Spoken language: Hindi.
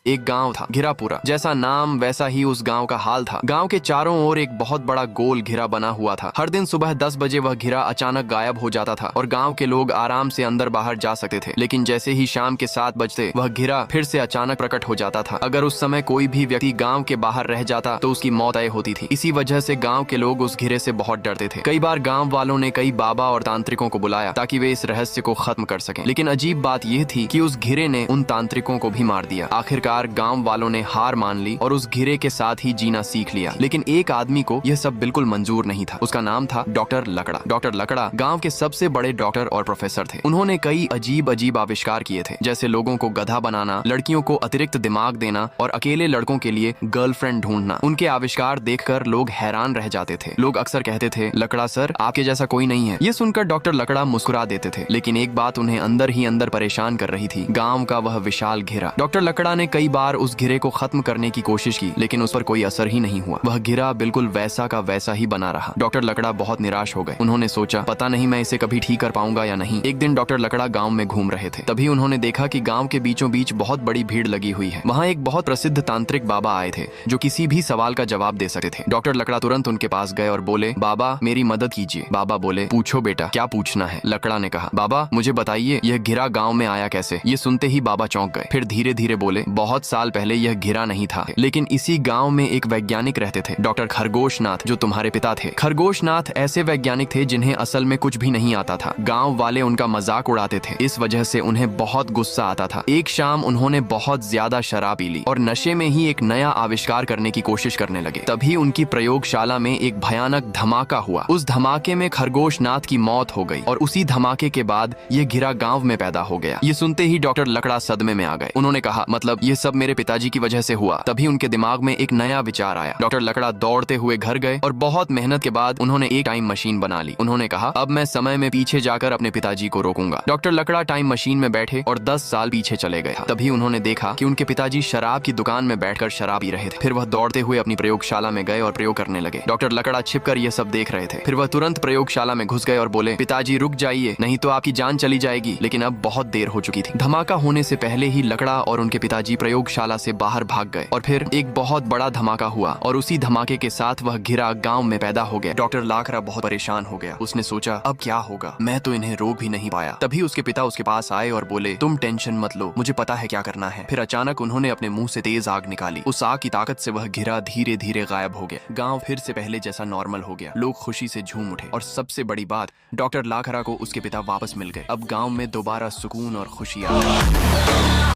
एक गांव था, घिरा पूरा। जैसा नाम वैसा ही उस गांव का हाल था। गांव के चारों ओर एक बहुत बड़ा गोल घिरा बना हुआ था। हर दिन सुबह 10 बजे वह घिरा अचानक गायब हो जाता था और गांव के लोग आराम से अंदर बाहर जा सकते थे। लेकिन जैसे ही शाम के 7 बजते वह घिरा फिर से अचानक प्रकट हो जाता था। अगर उस समय कोई भी व्यक्ति गाँव के बाहर रह जाता तो उसकी मौत तय होती थी। इसी वजह से गाँव के लोग उस घिरे से बहुत डरते थे। कई बार गाँव वालों ने कई बाबा और तांत्रिकों को बुलाया ताकि वे इस रहस्य को खत्म कर सकें। लेकिन अजीब बात यह थी कि उस घिरे ने उन तांत्रिकों को भी मार दिया। आखिरकार गांव वालों ने हार मान ली और उस घिरे के साथ ही जीना सीख लिया। लेकिन एक आदमी को यह सब बिल्कुल मंजूर नहीं था। उसका नाम था डॉक्टर लकड़ा। डॉक्टर लकड़ा गांव के सबसे बड़े डॉक्टर और प्रोफेसर थे। उन्होंने कई अजीब अजीब आविष्कार किए थे, जैसे लोगों को गधा बनाना, लड़कियों को अतिरिक्त दिमाग देना और अकेले लड़कों के लिए गर्लफ्रेंड ढूंढना। उनके आविष्कार देखकर लोग हैरान रह जाते थे। लोग अक्सर कहते थे, लकड़ा सर, आपके जैसा कोई नहीं है। ये सुनकर डॉक्टर लकड़ा मुस्कुरा देते थे। लेकिन एक बात उन्हें अंदर ही अंदर परेशान कर रही थी, गांव का वह विशाल घिरा। डॉक्टर लकड़ा ने कई बार उस घिरे को खत्म करने की कोशिश की, लेकिन उस पर कोई असर ही नहीं हुआ। वह घिरा बिल्कुल वैसा का वैसा ही बना रहा। डॉक्टर लकड़ा बहुत निराश हो गए। उन्होंने सोचा, पता नहीं मैं इसे कभी ठीक कर पाऊंगा या नहीं। एक दिन डॉक्टर लकड़ा गांव में घूम रहे थे। तभी उन्होंने देखा कि गांव के बीचों बीच बहुत बड़ी भीड़ लगी हुई है। वहां एक बहुत प्रसिद्ध तांत्रिक बाबा आए थे जो किसी भी सवाल का जवाब दे सकते थे। डॉक्टर लकड़ा तुरंत उनके पास गए और बोले, बाबा मेरी मदद कीजिए। बाबा बोले, पूछो बेटा, क्या पूछना है? लकड़ा ने कहा, बाबा मुझे बताइए यह घिरा गांव में आया कैसे? ये सुनते ही बाबा चौंक गए। फिर धीरे धीरे बोले, बहुत साल पहले यह घिरा नहीं था, लेकिन इसी गांव में एक वैज्ञानिक रहते थे, डॉक्टर खरगोशनाथ, जो तुम्हारे पिता थे। खरगोशनाथ ऐसे वैज्ञानिक थे जिन्हें असल में कुछ भी नहीं आता था। गांव वाले उनका मजाक उड़ाते थे। इस वजह से उन्हें बहुत गुस्सा आता था। एक शाम उन्होंने बहुत ज्यादा शराब पी ली और नशे में ही एक नया आविष्कार करने की कोशिश करने लगे। तभी उनकी प्रयोगशाला में एक भयानक धमाका हुआ। उस धमाके में खरगोशनाथ की मौत हो गई और उसी धमाके के बाद यह घिरा गांव में पैदा हो गया। ये सुनते ही डॉक्टर लकड़ा सदमे में आ गए। उन्होंने कहा, मतलब ये सब मेरे पिताजी की वजह से हुआ? तभी उनके दिमाग में एक नया विचार आया। डॉक्टर लकड़ा दौड़ते हुए घर गए और बहुत मेहनत के बाद उन्होंने एक टाइम मशीन बना ली। उन्होंने कहा, अब मैं समय में पीछे जाकर अपने पिताजी को रोकूंगा। डॉक्टर लकड़ा टाइम मशीन में बैठे और 10 साल पीछे चले गए। तभी उन्होंने देखा कि उनके पिताजी शराब की दुकान में बैठकर शराब पी रहे थे। फिर वह दौड़ते हुए अपनी प्रयोगशाला में गए और प्रयोग करने लगे। डॉक्टर लकड़ा छिपकर यह सब देख रहे थे। फिर वह तुरंत प्रयोगशाला में घुस गए और बोले, पिताजी रुक जाइए, नहीं तो आपकी जान चली जाएगी। लेकिन अब बहुत देर हो चुकी थी। धमाका होने से पहले ही लकड़ा और उनके पिताजी प्रयोगशाला से बाहर भाग गए और फिर एक बहुत बड़ा धमाका हुआ और उसी धमाके के साथ वह घिरा गांव में पैदा हो गया। डॉक्टर लाकड़ा बहुत परेशान हो गया। उसने सोचा, अब क्या होगा? मैं तो इन्हें रोक भी नहीं पाया। तभी उसके पिता उसके पास आए और बोले, तुम टेंशन मत लो, मुझे पता है क्या करना है। फिर अचानक उन्होंने अपने मुंह से तेज आग निकाली। उस आग की ताकत से वह घिरा धीरे धीरे गायब हो गया। गांव फिर से पहले जैसा नॉर्मल हो गया। लोग खुशी से झूम उठे और सबसे बड़ी बात, डॉक्टर लाकड़ा को उसके पिता वापस मिल गए। अब गांव में दोबारा सुकून और खुशी आ गई।